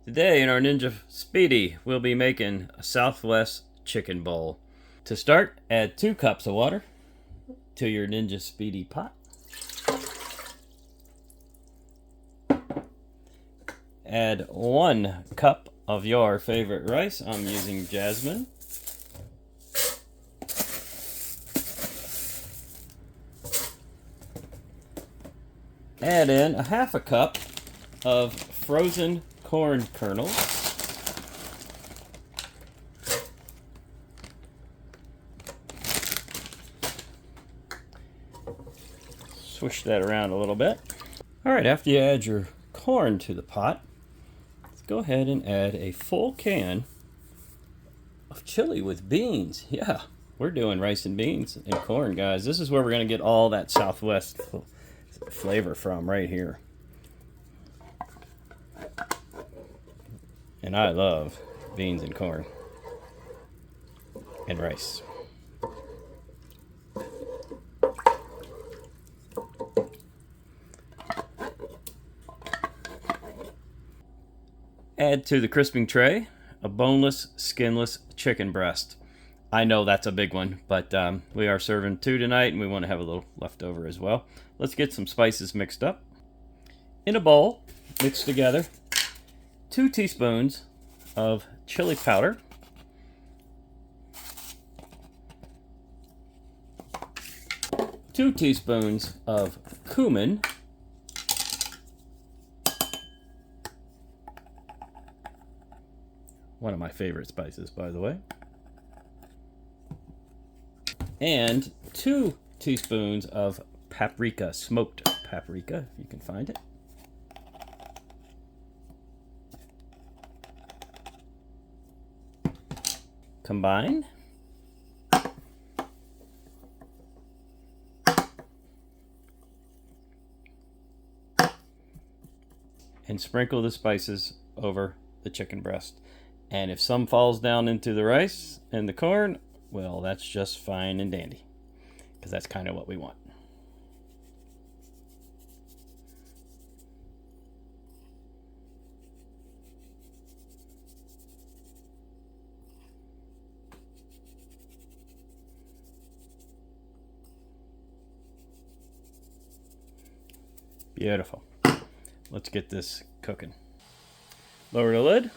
Today in our Ninja Speedi, we'll be making a Southwest chicken bowl. To start, add 2 cups of water to your Ninja Speedi pot. Add 1 cup of your favorite rice. I'm using jasmine. Add in a 1/2 cup of frozen corn kernels. Swish that around a little bit. Alright, after you add your corn to the pot, let's go ahead and add a full can of chili with beans. Yeah, we're doing rice and beans and corn, guys. This is where we're going to get all that Southwest flavor from, right here. And I love beans and corn and rice. Add to the crisping tray a boneless, skinless chicken breast. I know that's a big one, but we are serving 2 tonight and we want to have a little left over as well. Let's get some spices mixed up. In a bowl, mix together 2 teaspoons of chili powder, 2 teaspoons of cumin, one of my favorite spices, by the way, and 2 teaspoons of paprika, smoked paprika, if you can find it. Combine. And sprinkle the spices over the chicken breast. And if some falls down into the rice and the corn, well, that's just fine and dandy, because that's kind of what we want. Beautiful. Let's get this cooking. Lower the lid.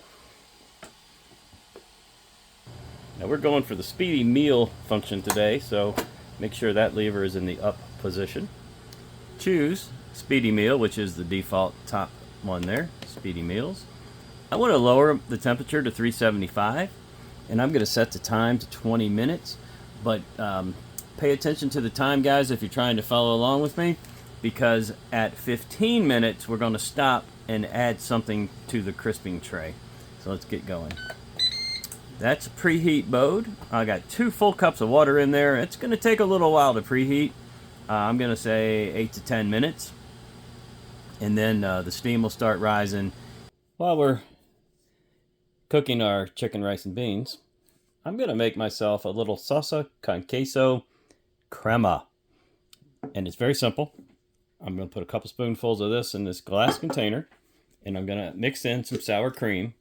Now we're going for the speedy meal function today, so make sure that lever is in the up position. Choose speedy meal, which is the default top one there, speedy meals. I want to lower the temperature to 375, and I'm going to set the time to 20 minutes, but pay attention to the time, guys, if you're trying to follow along with me, because at 15 minutes we're going to stop and add something to the crisping tray. So let's get going. That's a preheat mode. I got 2 full cups of water in there. It's going to take a little while to preheat. I'm going to say 8 to 10 minutes. And then the steam will start rising. While we're cooking our chicken, rice, and beans, I'm going to make myself a little salsa con queso crema. And it's very simple. I'm going to put a couple spoonfuls of this in this glass container. And I'm going to mix in some sour cream.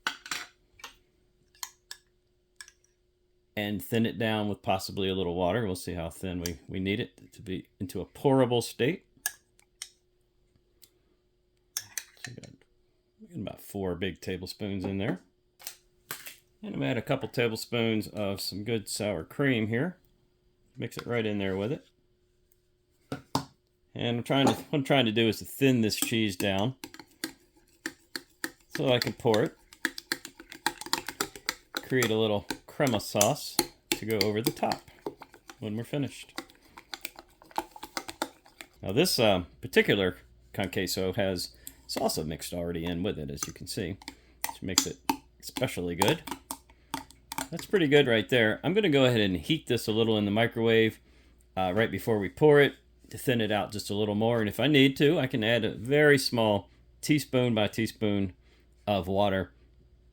And thin it down with possibly a little water. We'll see how thin we need it to be into a pourable state. So got about 4 big tablespoons in there. And I'm going to add a couple tablespoons of some good sour cream here. Mix it right in there with it. And what I'm trying to do is to thin this cheese down so I can pour it. Create a little crema sauce to go over the top when we're finished. Now this particular con queso has salsa mixed already in with it, as you can see, which makes it especially good. That's pretty good right there. I'm going to go ahead and heat this a little in the microwave right before we pour it to thin it out just a little more. And if I need to, I can add a very small teaspoon by teaspoon of water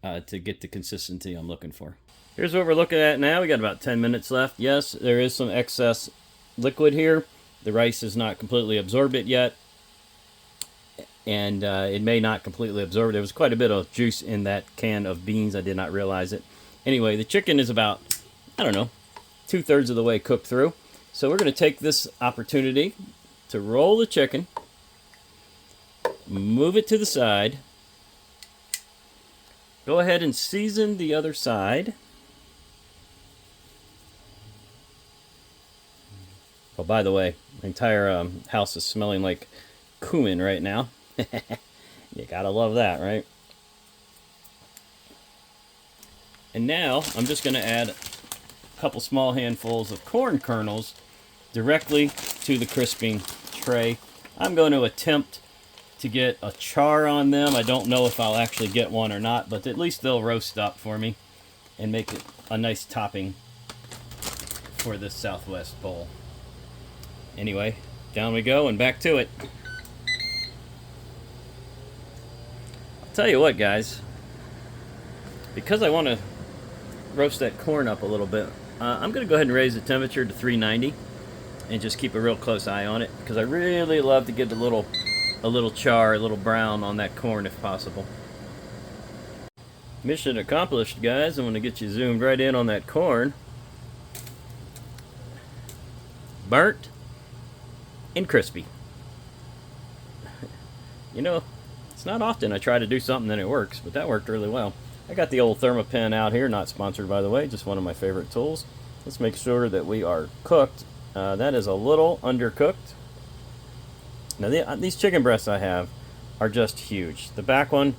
to get the consistency I'm looking for. Here's what we're looking at now. We got about 10 minutes left. Yes, there is some excess liquid here. The rice has not completely absorbed it yet. and it may not completely absorb. There was quite a bit of juice in that can of beans. I did not realize it. Anyway, the chicken is about, I don't know, 2/3 of the way cooked through. So we're going to take this opportunity to roll the chicken, move it to the side, go ahead and season the other side. Oh, by the way, my entire house is smelling like cumin right now. You gotta love that, right? And now I'm just going to add a couple small handfuls of corn kernels directly to the crisping tray. I'm going to attempt to get a char on them. I don't know if I'll actually get one or not, but at least they'll roast up for me and make it a nice topping for this Southwest bowl. Anyway, down we go and back to it. I'll tell you what, guys, because I want to roast that corn up a little bit, I'm going to go ahead and raise the temperature to 390 and just keep a real close eye on it, because I really love to get a little char, a little brown on that corn if possible. Mission accomplished, guys. I'm going to get you zoomed right in on that corn. Burnt and crispy. You know, it's not often I try to do something and it works, but that worked really well. I got the old Thermapen out here, not sponsored by the way, just one of my favorite tools. Let's make sure that we are cooked. That is a little undercooked. Now these chicken breasts I have are just huge. The back one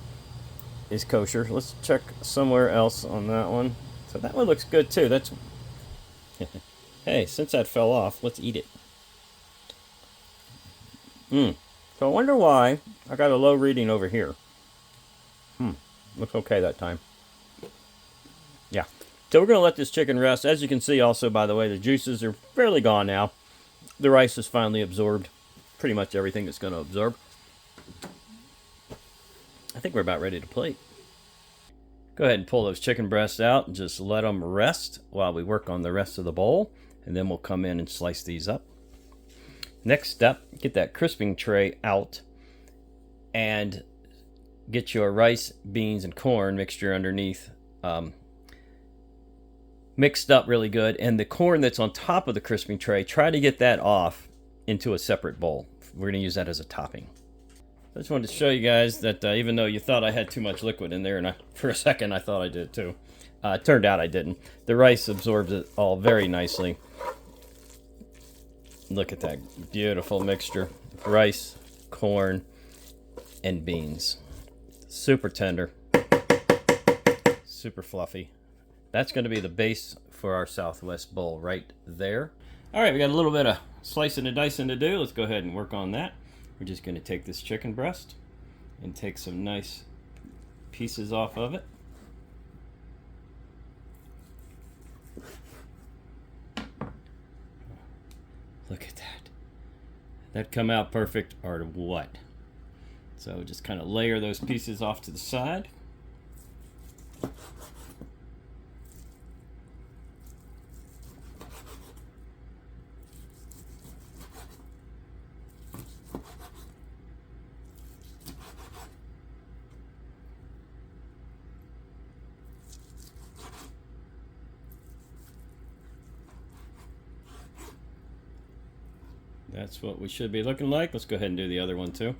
is kosher. Let's check somewhere else on that one. So that one looks good too. That's hey, since that fell off, let's eat it. So I wonder why I got a low reading over here. Looks okay that time. Yeah. So we're going to let this chicken rest. As you can see also, by the way, the juices are fairly gone now. The rice has finally absorbed pretty much everything it's going to absorb. I think we're about ready to plate. Go ahead and pull those chicken breasts out and just let them rest while we work on the rest of the bowl. And then we'll come in and slice these up. Next step, get that crisping tray out and get your rice, beans, and corn mixture underneath mixed up really good. And the corn that's on top of the crisping tray, try to get that off into a separate bowl. We're going to use that as a topping. I just wanted to show you guys that even though you thought I had too much liquid in there, and for a second I thought I did too, it turned out I didn't. The rice absorbs it all very nicely. Look at that beautiful mixture. Rice, corn, and beans. Super tender. Super fluffy. That's going to be the base for our Southwest bowl right there. All right, we got a little bit of slicing and dicing to do. Let's go ahead and work on that. We're just going to take this chicken breast and take some nice pieces off of it. Look at that. That come out perfect or what? So just kind of layer those pieces off to the side. That's what we should be looking like. Let's go ahead and do the other one too.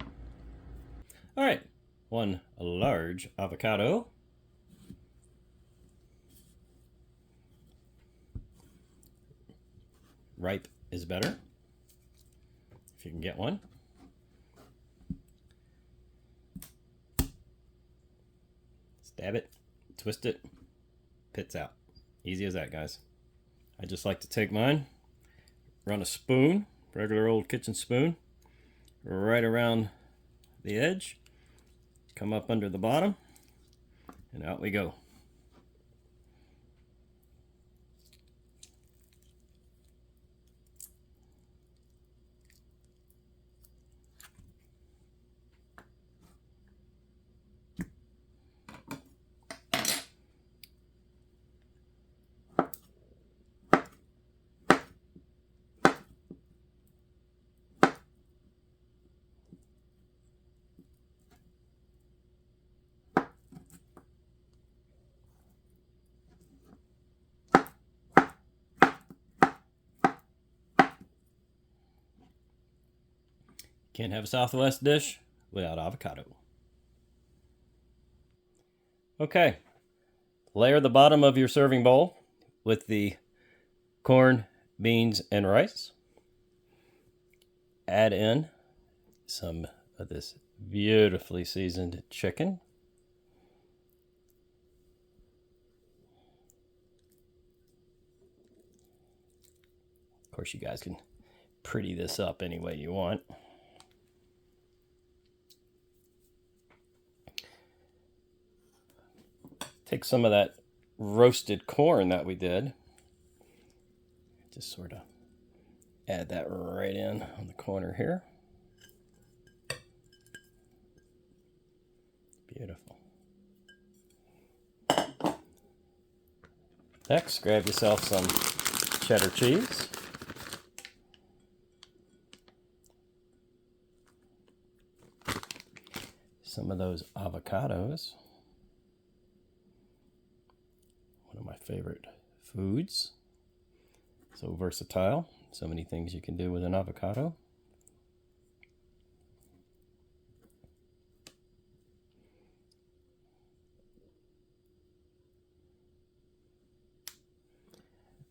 All right, one large avocado. Ripe is better, if you can get one. Stab it, twist it, pits out. Easy as that, guys. I just like to take mine, run a spoon, regular old kitchen spoon, right around the edge, come up under the bottom, and out we go. Can't have a Southwest dish without avocado. Okay, layer the bottom of your serving bowl with the corn, beans, and rice. Add in some of this beautifully seasoned chicken. Of course, you guys can pretty this up any way you want. Take some of that roasted corn that we did. Just sort of add that right in on the corner here. Beautiful. Next, grab yourself some cheddar cheese. Some of those avocados. One of my favorite foods. So versatile. So many things you can do with an avocado.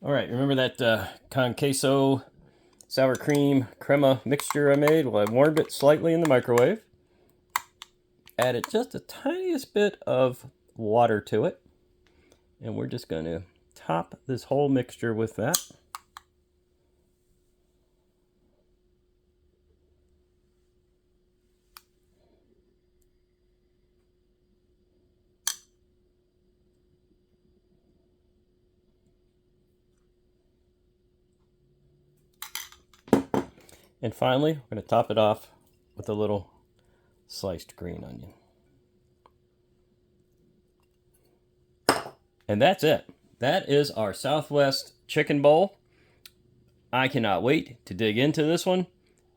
All right, remember that con queso sour cream crema mixture I made? Well, I warmed it slightly in the microwave. Added just the tiniest bit of water to it. And we're just going to top this whole mixture with that. And finally, we're going to top it off with a little sliced green onion. And that's it. That is our Southwest chicken bowl. I cannot wait to dig into this one.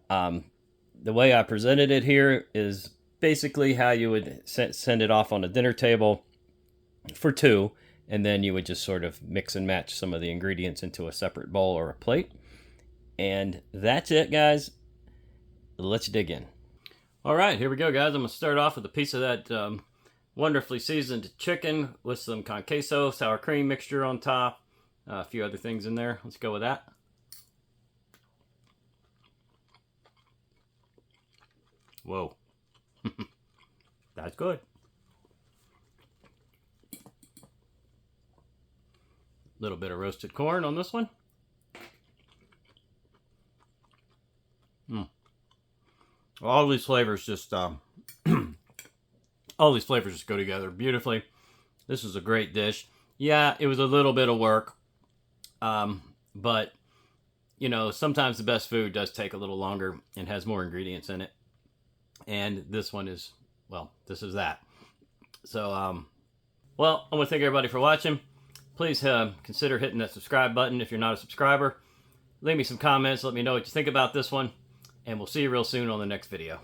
The way I presented it here is basically how you would send it off on a dinner table for two, and then you would just sort of mix and match some of the ingredients into a separate bowl or a plate. And that's it, guys. Let's dig in. All right, here we go, guys. I'm going to start off with a piece of that wonderfully seasoned chicken with some con queso, sour cream mixture on top. A few other things in there. Let's go with that. Whoa. That's good. Little bit of roasted corn on this one. All these flavors just all these flavors just go together beautifully. This is a great dish. Yeah, it was a little bit of work, but you know, sometimes the best food does take a little longer and has more ingredients in it. And this one is, well, this is that. So, well, I want to thank everybody for watching. Please consider hitting that subscribe button if you're not a subscriber. Leave me some comments. Let me know what you think about this one. And we'll see you real soon on the next video.